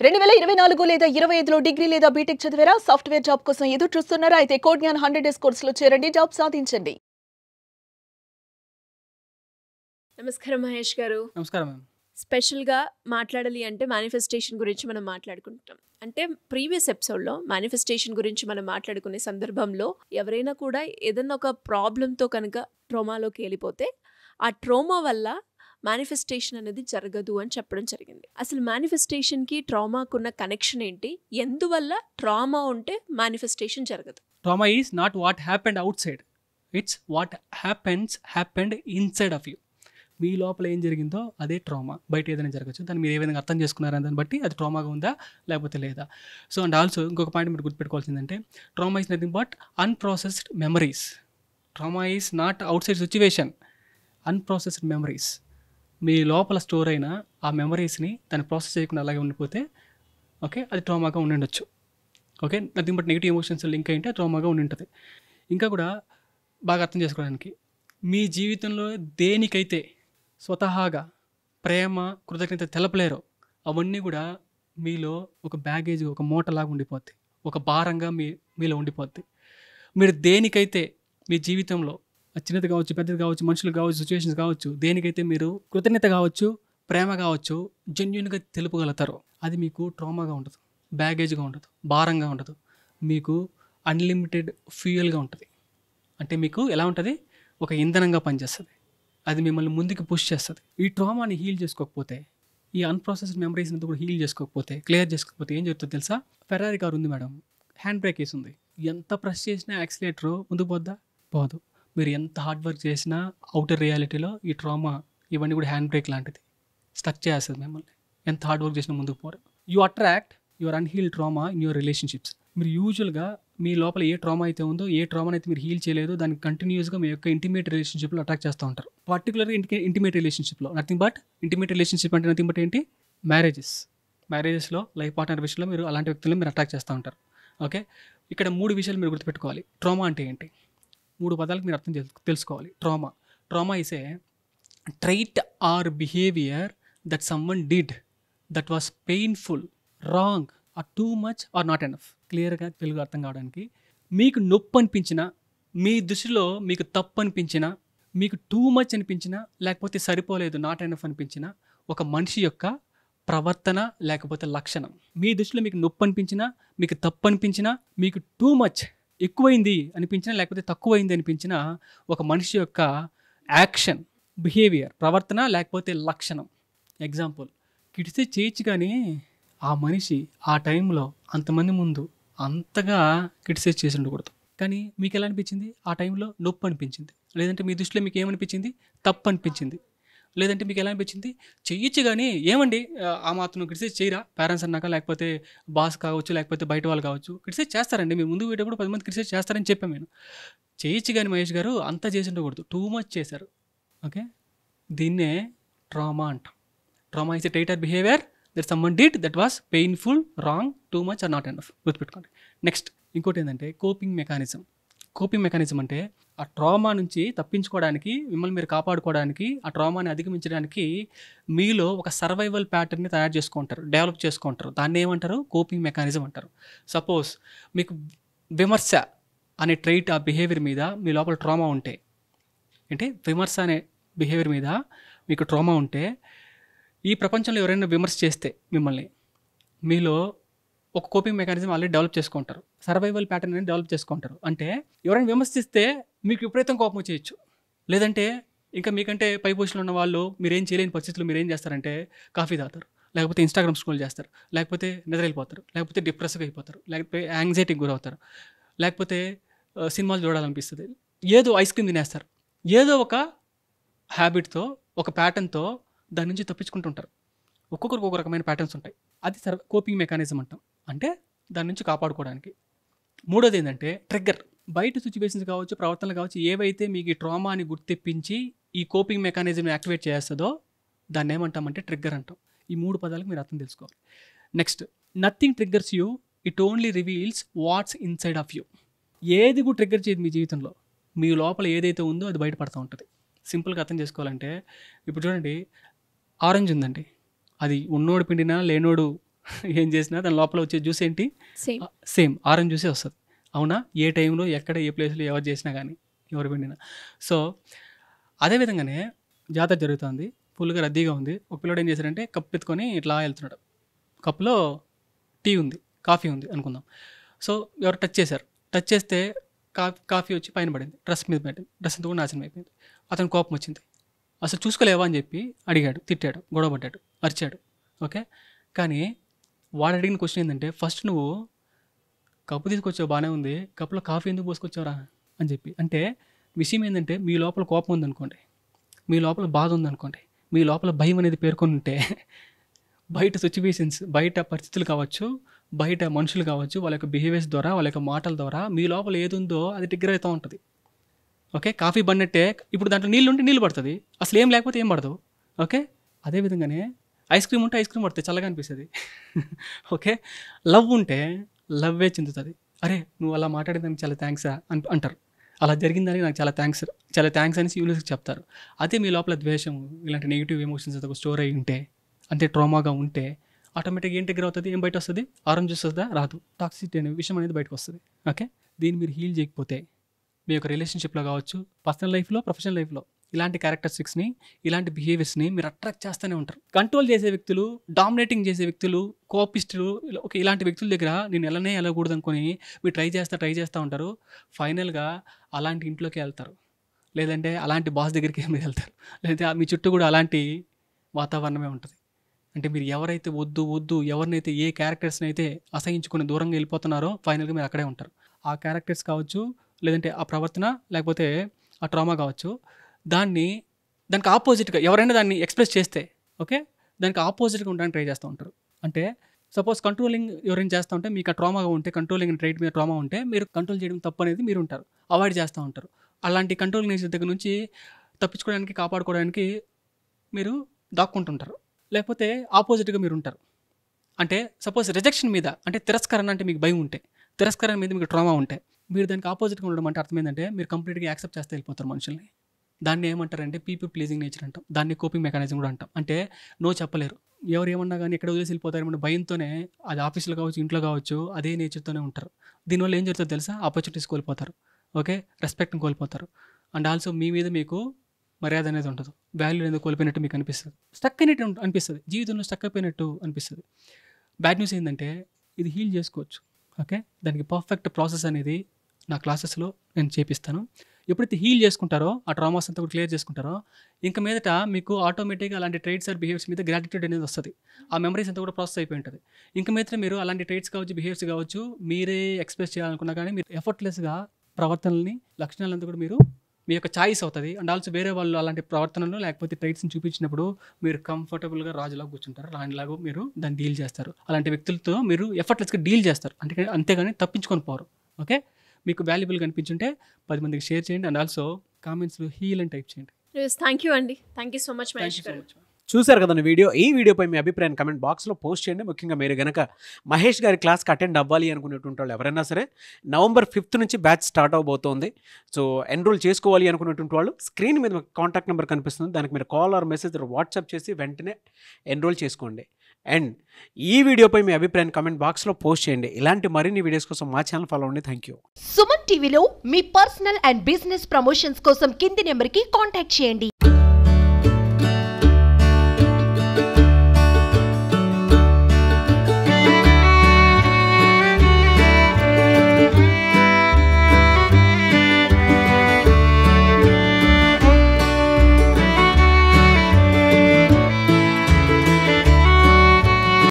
2024 లేదా 25లో డిగ్రీ లేదా బీటెక్ చదివారా? సాఫ్ట్‌వేర్ జాబ్ కోసం ఎదురు చూస్తున్నారా? అయితే కోడ్ జ్ఞాన్ 100 డేస్ కోర్సులో చేరండి, జాబ్ సాధించండి. నమస్కారం మహేష్ గారు. నమస్కారం మ్యామ్. స్పెషల్‌గా మాట్లాడాలి అంటే మేనిఫెస్టేషన్ గురించి మనం మాట్లాడుకుంటాం. అంటే ప్రీవియస్ ఎపిసోడ్‌లో మేనిఫెస్టేషన్ గురించి మనం మాట్లాడుకునే సందర్భంలో ఎవరైనా కూడా ఏదన్నా ఒక ప్రాబ్లమ్‌తో కనుక ట్రోమాలోకి వెళ్ళిపోతే ఆ ట్రోమా వల్ల మేనిఫెస్టేషన్ అనేది జరగదు అని చెప్పడం జరిగింది. అసలు మేనిఫెస్టేషన్‌కి ట్రామాకున్న కనెక్షన్ ఏంటి? ఎందువల్ల ట్రామా ఉంటే మేనిఫెస్టేషన్ జరగదు? Trauma is not what happened outside, it's what happened inside of you. మీ లోపల ఏం జరిగిందో అదే ట్రామా. బయట ఏదైనా జరగచ్చు, దాన్ని మీరు ఏ విధంగా అర్థం చేసుకున్నారని దాన్ని బట్టి అది ట్రామాగా ఉందా లేకపోతే లేదా. సో అండ్ ఆల్సో ఇంకొక పాయింట్ మీరు గుర్తుపెట్టుకోవాల్సిందంటే, trauma is nothing but unprocessed memories. Trauma is not outside situation, unprocessed memories. మీ లోపల స్టోర్ అయిన ఆ మెమరీస్ని దాన్ని ప్రాసెస్ చేయకుండా అలాగే ఉండిపోతే ఓకే, అది ట్రామాగా ఉండి okay. Nothing but negative emotions link అయింటే ట్రామాగా ఉంటుంది. ఇంకా కూడా బాగా అర్థం చేసుకోవడానికి, మీ జీవితంలో దేనికైతే స్వతహాగా ప్రేమ కృతజ్ఞత తెలపలేరో అవన్నీ కూడా మీలో ఒక బ్యాగేజ్, ఒక మూటలాగా ఉండిపోద్ది, ఒక భారంగా మీలో ఉండిపోద్ది. మీరు దేనికైతే మీ జీవితంలో చిన్నది కావచ్చు, పెద్దది కావచ్చు, మనుషులు కావచ్చు, సిచ్యువేషన్స్ కావచ్చు, దేనికైతే మీరు కృతజ్ఞత కావచ్చు, ప్రేమ కావచ్చు, జెన్యున్గా తెలుపగలుగుతారో అది మీకు ట్రామాగా ఉండదు, బ్యాగేజ్గా ఉండదు, భారంగా ఉండదు, మీకు అన్లిమిటెడ్ ఫ్యూయల్గా ఉంటుంది. అంటే మీకు ఎలా ఉంటుంది, ఒక ఇంధనంగా పనిచేస్తుంది. అది మిమ్మల్ని ముందుకు పుష్ చేస్తుంది. ఈ ట్రామాని హీల్ చేసుకోకపోతే, ఈ అన్ప్రాసెస్డ్ మెమరీస్ అంతా కూడా హీల్ చేసుకోకపోతే, క్లియర్ చేసుకోకపోతే ఏం జరుగుతుందో తెలుసా? ఫెరారీ కార్ ఉంది మేడం, హ్యాండ్ బ్రేక్ వేసి ఉంది, ఎంత ప్రెస్ చేసినా యాక్సిలేటర్ ముందుకు పోద్దా? పోదు. మీరు ఎంత హార్డ్ వర్క్ చేసినా అవుటర్ రియాలిటీలో ఈ ట్రామా ఇవన్నీ కూడా హ్యాండ్ బ్రేక్ లాంటిది, స్టక్ చేస్తుంది మిమ్మల్ని. ఎంత హార్డ్ వర్క్ చేసినా ముందుకు పోరు. You attract your unhealed trauma in your relationships. మీరు యూజువల్గా మీ లోపల ఏ ట్రామా అయితే ఉందో, ఏ ట్రామాని అయితే మీరు హీల్ చేయలేదో, దాన్ని కంటిన్యూస్గా మీ యొక్క ఇంటిమేట్ రిలేషన్షిప్లో అట్రాక్ట్ చేస్తూ ఉంటారు. పర్టికులర్గా ఇంటిమేట్ రిలేషన్షిప్లో నథింగ్ బట్ ఇంటిమేట్ రిలేషన్షిప్ అంటే నథింగ్ బట్ ఏంటి? మ్యారేజెస్లో లైఫ్ పార్ట్నర్ విషయంలో మీరు అలాంటి వ్యక్తులను మీరు అట్రాక్ట్ చేస్తూ ఉంటారు. ఓకే, ఇక్కడ 3 విషయాలు మీరు గుర్తుపెట్టుకోవాలి. ట్రామా అంటే ఏంటి? 3 పదాలకు మీరు అర్థం తెలుసుకోవాలి. Trauma is a trait or behaviour that someone did that was painful, wrong or too much or not enough. క్లియర్గా తెలుగు అర్థం కావడానికి, మీకు నొప్పి అనిపించినా, మీ దృష్టిలో మీకు తప్పు అనిపించినా, మీకు టూ మచ్ అనిపించినా, లేకపోతే సరిపోలేదు నాట్ ఎనఫ్ అనిపించినా, ఒక మనిషి యొక్క ప్రవర్తన లేకపోతే లక్షణం. మీ దృష్టిలో మీకు నొప్పి అనిపించినా, మీకు తప్పు అనిపించినా, మీకు టూ మచ్ ఎక్కువైంది అనిపించినా, లేకపోతే తక్కువైంది అనిపించినా, ఒక మనిషి యొక్క యాక్షన్, బిహేవియర్, ప్రవర్తన లేకపోతే లక్షణం. ఎగ్జాంపుల్, కిడితే చేయొచ్చు కానీ ఆ మనిషి ఆ టైంలో అంతమంది ముందు అంతగా క్రిటిసైజ్ చేసి ఉండకూడదు. కానీ మీకు ఎలా అనిపించింది? ఆ టైంలో నొప్పి అనిపించింది, లేదంటే మీ దృష్టిలో మీకు ఏమనిపించింది? తప్పు అనిపించింది. లేదంటే మీకు ఎలా అనిపించింది? చెయ్యొచ్చు కానీ ఏమండి ఆ మాత్రం క్రిటిసైజ్ చేయరా పేరెంట్స్ అన్నాక, లేకపోతే బాస్ కావచ్చు, లేకపోతే బయట వాళ్ళు కావచ్చు, క్రిటిసైజ్ చేస్తారండి. మీరు ముందు పోయేటప్పుడు 10 మంది క్రిటిసైజ్ చేస్తారని చెప్పాను నేను. చేయొచ్చు కానీ మహేష్ గారు అంతా చేసి ఉండకూడదు, టూ మచ్ చేశారు. ఓకే, దీన్నే ట్రామా అంటాం. Trauma is a trait or behaviour that someone did that was painful, wrong, too much or not enough. గుర్తుపెట్టుకోండి. నెక్స్ట్ ఇంకోటి ఏంటంటే కోపింగ్ మెకానిజం. కోపింగ్ మెకానిజం అంటే ఆ ట్రామా నుంచి తప్పించుకోవడానికి, మిమ్మల్ని మీరు కాపాడుకోవడానికి, ఆ ట్రామాని అధిగమించడానికి మీలో ఒక సర్వైవల్ ప్యాటర్న్ని తయారు చేసుకుంటారు, డెవలప్ చేసుకుంటారు. దాన్ని ఏమంటారు? కోపింగ్ మెకానిజం అంటారు. సపోజ్ మీకు విమర్శ అనే ట్రైట్, ఆ బిహేవియర్ మీద మీ లోపల ట్రామా ఉంటే, అంటే విమర్శ అనే బిహేవియర్ మీద మీకు ట్రామా ఉంటే, ఈ ప్రపంచంలో ఎవరైనా విమర్శ చేస్తే మిమ్మల్ని, మీలో ఒక కోపింగ్ మెకానిజం ఆల్రెడీ డెవలప్ చేసుకుంటారు, సర్వైవల్ ప్యాటర్న్ అనేది డెవలప్ చేసుకుంటారు. అంటే ఎవరైనా విమర్శిస్తే మీకు విపరీతం కోపం వచ్చేయచ్చు. లేదంటే ఇంకా మీకంటే పై పొజిషన్లో ఉన్న వాళ్ళు మీరేం చేయలేని పరిస్థితుల్లో మీరు ఏం చేస్తారంటే కాఫీ తాగుతారు, లేకపోతే ఇన్స్టాగ్రామ్ స్క్రోల్ చేస్తారు, లేకపోతే నిద్ర వెళ్ళిపోతారు, లేకపోతే డిప్రెస్గా అయిపోతారు, లేకపోతే యాంగ్జైటీకి గురవుతారు, లేకపోతే సినిమాలు చూడాలనిపిస్తుంది, ఏదో ఐస్ క్రీమ్ తినేస్తారు. ఏదో ఒక హ్యాబిట్తో, ఒక ప్యాటర్న్తో దాని నుంచి తప్పించుకుంటుంటారు. ఒక్కొక్కరికి ఒక్కొక్క రకమైన ప్యాటర్న్స్ ఉంటాయి. అది కోపింగ్ మెకానిజం అంటాం, అంటే దాని నుంచి కాపాడుకోవడానికి. మూడోది ఏంటంటే ట్రిగ్గర్. బయట సిచ్యువేషన్స్ కావచ్చు, ప్రవర్తనలు కావచ్చు, ఏవైతే మీకు ఈ ట్రామాని గుర్తించి ఈ కోపింగ్ మెకానిజంని యాక్టివేట్ చేస్తుందో దాన్ని ఏమంటామంటే ట్రిగ్గర్ అంటాం. ఈ 3 పదాలకు మీరు అర్థం తెలుసుకోవాలి. Next, nothing triggers you, it only reveals what's inside of you. ఏది కూడా ట్రిగ్గర్ చేయదు మీ జీవితంలో. మీ లోపల ఏదైతే ఉందో అది బయటపడుతూ ఉంటుంది. సింపుల్గా అర్థం చేసుకోవాలంటే, ఇప్పుడు చూడండి, ఆరెంజ్ ఉందండి, అది ఉన్నోడు పిండినా లేనోడు ఏం చేసినా దాని లోపల వచ్చే జ్యూస్ ఏంటి, సేమ్ సేమ్ ఆరెంజ్ జ్యూసే వస్తుంది. అవునా? ఏ టైంలో ఎక్కడ ఏ ప్లేస్లో ఎవరు చేసినా కానీ, ఎవరు పెట్టినా. సో అదేవిధంగానే జాతర జరుగుతుంది, ఫుల్గా రద్దీగా ఉంది. ఒక పిల్లడు ఏం చేశాడంటే కప్ ఎత్తుకొని ఇట్లా వెళ్తున్నాడు. కప్లో టీ ఉంది, కాఫీ ఉంది అనుకుందాం. సో ఎవరు టచ్ చేశారు, టచ్ చేస్తే కాఫీ వచ్చి పైన పడింది, డ్రెస్ మీద పడింది, డ్రెస్ అంతా కూడా నాశనం అయిపోయింది. అతను కోపం వచ్చింది, అసలు చూసుకోలేవా అని చెప్పి అడిగాడు, తిట్టాడు, గొడవ పడ్డాడు, అరిచాడు. ఓకే, కానీ వాడు అడిగిన క్వశ్చన్ ఏంటంటే, ఫస్ట్ నువ్వు కప్పు తీసుకొచ్చావు బాగానే ఉంది, కప్పులో కాఫీ ఎందుకు పోసుకొచ్చావురా అని చెప్పి. అంటే విషయం ఏంటంటే, మీ లోపల కోపం ఉందనుకోండి, మీ లోపల బాధ ఉందనుకోండి, మీ లోపల భయం అనేది పేర్కొని ఉంటే బయట సిచ్యువేషన్స్, బయట పరిస్థితులు కావచ్చు, బయట మనుషులు కావచ్చు, వాళ్ళ యొక్క బిహేవియర్స్ ద్వారా, వాళ్ళ యొక్క మాటల ద్వారా మీ లోపల ఏది ఉందో అది ట్రిగ్గర్ అవుతూ ఉంటుంది. ఓకే, కాఫీ పడినట్టే ఇప్పుడు దాంట్లో నీళ్ళు ఉంటే నీళ్ళు పడుతుంది, అసలు ఏం లేకపోతే ఏం పడదు. ఓకే, అదేవిధంగానే ఐస్ క్రీమ్ ఉంటే ఐస్ క్రీమ్ పడుతుంది, చల్లగా అనిపిస్తుంది. ఓకే, లవ్ ఉంటే లవ్వే చిందుతుంది. అరే నువ్వు అలా మాట్లాడేదానికి చాలా థ్యాంక్స్ అంటారు, అలా జరిగిందని నాకు చాలా థ్యాంక్స్ అని యూనివర్స్కి చెప్తారు. అదే మీ లోపల ద్వేషం, ఇలాంటి నెగిటివ్ ఎమోషన్స్ ఒక స్టోర్ అయి ఉంటే, అంతే ట్రామాగా ఉంటే, ఆటోమేటిక్గా ఏం ట్రిగ్గర్ అవుతుంది, ఏం బయట వస్తుంది, ఆరెంజ్ జ్యూస్ వస్తుందా, రాదు, టాక్సిసిటీ అనే విషయం అనేది బయటకు వస్తుంది. ఓకే, దీన్ని మీరు హీల్ చేయకపోతే మీ యొక్క రిలేషన్షిప్లో కావచ్చు, పర్సనల్ లైఫ్లో, ప్రొఫెషనల్ లైఫ్లో ఇలాంటి క్యారెక్టరిస్టిక్స్ని, ఇలాంటి బిహేవియర్స్ని మీరు అట్రాక్ట్ చేస్తూనే ఉంటారు. కంట్రోల్ చేసే వ్యక్తులు, డామినేటింగ్ చేసే వ్యక్తులు, కోపిస్టులు, ఇలాంటి వ్యక్తుల దగ్గర నేను వెళ్ళకూడదు అనుకొని మీరు ట్రై చేస్తూ ఉంటారు. ఫైనల్గా అలాంటి ఇంట్లోకి వెళ్తారు, లేదంటే అలాంటి బాస్ దగ్గరికి మీరు వెళ్తారు, లేదంటే మీ చుట్టూ కూడా అలాంటి వాతావరణమే ఉంటుంది. అంటే మీరు ఎవరైతే వద్దు ఎవరినైతే, ఏ క్యారెక్టర్స్ని అయితే అసహించుకుని దూరంగా వెళ్ళిపోతున్నారో, ఫైనల్గా మీరు అక్కడే ఉంటారు. ఆ క్యారెక్టర్స్ కావచ్చు, లేదంటే ఆ ప్రవర్తన, లేకపోతే ఆ ట్రామా కావచ్చు, దానికి ఆపోజిట్గా ఎవరైనా దాన్ని ఎక్స్ప్రెస్ చేస్తే, ఓకే, దానికి ఆపోజిట్గా ఉండడానికి ట్రై చేస్తూ ఉంటారు. అంటే సపోజ్ కంట్రోలింగ్ ఎవరైనా చేస్తూ ఉంటే, మీకు ఆ ట్రామాగా ఉంటే, కంట్రోలింగ్ ట్రైట్ మీద ట్రామా ఉంటే, మీరు కంట్రోల్ చేయడం తప్పు అనేది మీరు ఉంటారు, అవాయిడ్ చేస్తూ ఉంటారు. అలాంటి కంట్రోలింగ్ నేచర్ దగ్గర నుంచి తప్పించుకోవడానికి, కాపాడుకోవడానికి మీరు దాక్కుంటుంటారు. లేకపోతే ఆపోజిట్గా మీరు ఉంటారు. అంటే సపోజ్ రిజెక్షన్ మీద, అంటే తిరస్కరణ అంటే మీకు భయం ఉంటే, తిరస్కరణ మీద మీకు ట్రామా ఉంటే, మీరు దానికి ఆపోజిట్గా ఉండడం అంటే అర్థం ఏంటంటే, మీరు కంప్లీట్గా యాక్సెప్ట్ చేస్తే వెళ్ళిపోతారు మనుషుల్ని. దాన్ని ఏమంటారంటే పీపుల్ ప్లీజింగ్ నేచర్ అంటాం, దాన్ని కోపింగ్ మెకానిజం కూడా అంటాం. అంటే నో చెప్పలేరు, ఎవరు ఏమన్నా కానీ ఎక్కడ వదిలేసి వెళ్ళిపోతారు భయంతోనే, అది ఆఫీస్లో కావచ్చు, ఇంట్లో కావచ్చు, అదే నేచర్తోనే ఉంటారు. దీనివల్ల ఏం జరుగుతుందో తెలుసా, ఆపర్చునిటీస్ కోల్పోతారు, ఓకే, రెస్పెక్ట్ని కోల్పోతారు, అండ్ ఆల్సో మీ మీద మీకు మర్యాద అనేది ఉండదు, వాల్యూ అనేది కోల్పోయినట్టు మీకు అనిపిస్తుంది, స్టక్ అయినట్టు అనిపిస్తుంది, జీవితంలో స్టక్ అయిపోయినట్టు అనిపిస్తుంది. బ్యాడ్ న్యూస్ ఏంటంటే ఇది హీల్ చేసుకోవచ్చు. ఓకే, దానికి పర్ఫెక్ట్ ప్రాసెస్ అనేది నా క్లాసెస్లో నేను చేపిస్తాను. ఎప్పుడైతే హీల్ చేసుకుంటారో, ఆ ట్రామాస్ అంతా కూడా క్లియర్ చేసుకుంటారో, ఇంకా మీదట మీకు ఆటోమేటిక్గా అలాంటి ట్రైట్స్ ఆర్ బిహేవియర్స్ మీద గ్రాటిట్యూడ్ అనేది వస్తుంది. ఆ మెమరీస్ అంతా కూడా ప్రాసెస్ అయిపోయి ఉంటుంది. ఇంకా మీదట మీరు అలాంటి ట్రైట్స్ కావచ్చు, బిహేవియర్స్ కావచ్చు, మీరే ఎక్స్ప్రెస్ చేయాలనుకున్నా కానీ మీరు ఎఫర్ట్లెస్గా ప్రవర్తనల్ని, లక్షణాలంతా కూడా మీరు మీ యొక్క ఛాయిస్ అవుతుంది. అండ్ ఆల్సో వేరే వాళ్ళు అలాంటి ప్రవర్తనలు లేకపోతే ట్రైట్స్ని చూపించినప్పుడు మీరు కంఫర్టబుల్గా రాజులాగా కూర్చుంటారు, రాణిలాగా మీరు దాన్ని డీల్ చేస్తారు. అలాంటి వ్యక్తులతో మీరు ఎఫర్ట్లెస్గా డీల్ చేస్తారు, అంతేగాని తప్పించుకొని పోరు. ఓకే, మీకు వాల్యుబుల్గా అనిపించుంటే 10 మందికి షేర్ చేయండి. అండ్ ఆల్సో కామెంట్స్లో హీల్ అని టైప్ చేయండి. థ్యాంక్ యూ అండి, thank you so much Mahesh గారు. చూశారు కదండి ఈ వీడియోపై మీ అభిప్రాయాన్ని కమెంట్ బాక్స్లో పోస్ట్ చేయండి. ముఖ్యంగా మీరు కనుక మహేష్ గారి క్లాస్కి అటెండ్ అవ్వాలి అనుకునేటువంటి వాళ్ళు ఎవరైనా సరే, November 5th నుంచి బ్యాచ్ స్టార్ట్ అవబోతోంది. సో ఎన్రోల్ చేసుకోవాలి అనుకునేటువంటి వాళ్ళు స్క్రీన్ మీద కాంటాక్ట్ నెంబర్ కనిపిస్తుంది, దానికి మీరు కాల్ ఆర్ మెసేజ్ వాట్సాప్ చేసి వెంటనే ఎన్రోల్ చేసుకోండి. అండ్ ఈ వీడియోపై మీ అభిప్రాయాన్ని కమెంట్ బాక్స్లో పోస్ట్ చేయండి. ఇలాంటి మరిన్ని వీడియోస్ కోసం మా ఛానల్ ఫాలో అవ్వండి. Thank you. సుమన్ టీవీలో మీ పర్సనల్ అండ్ బిజినెస్ ప్రమోషన్స్ కోసం కింది నెంబర్కి కాంటాక్ట్ చేయండి.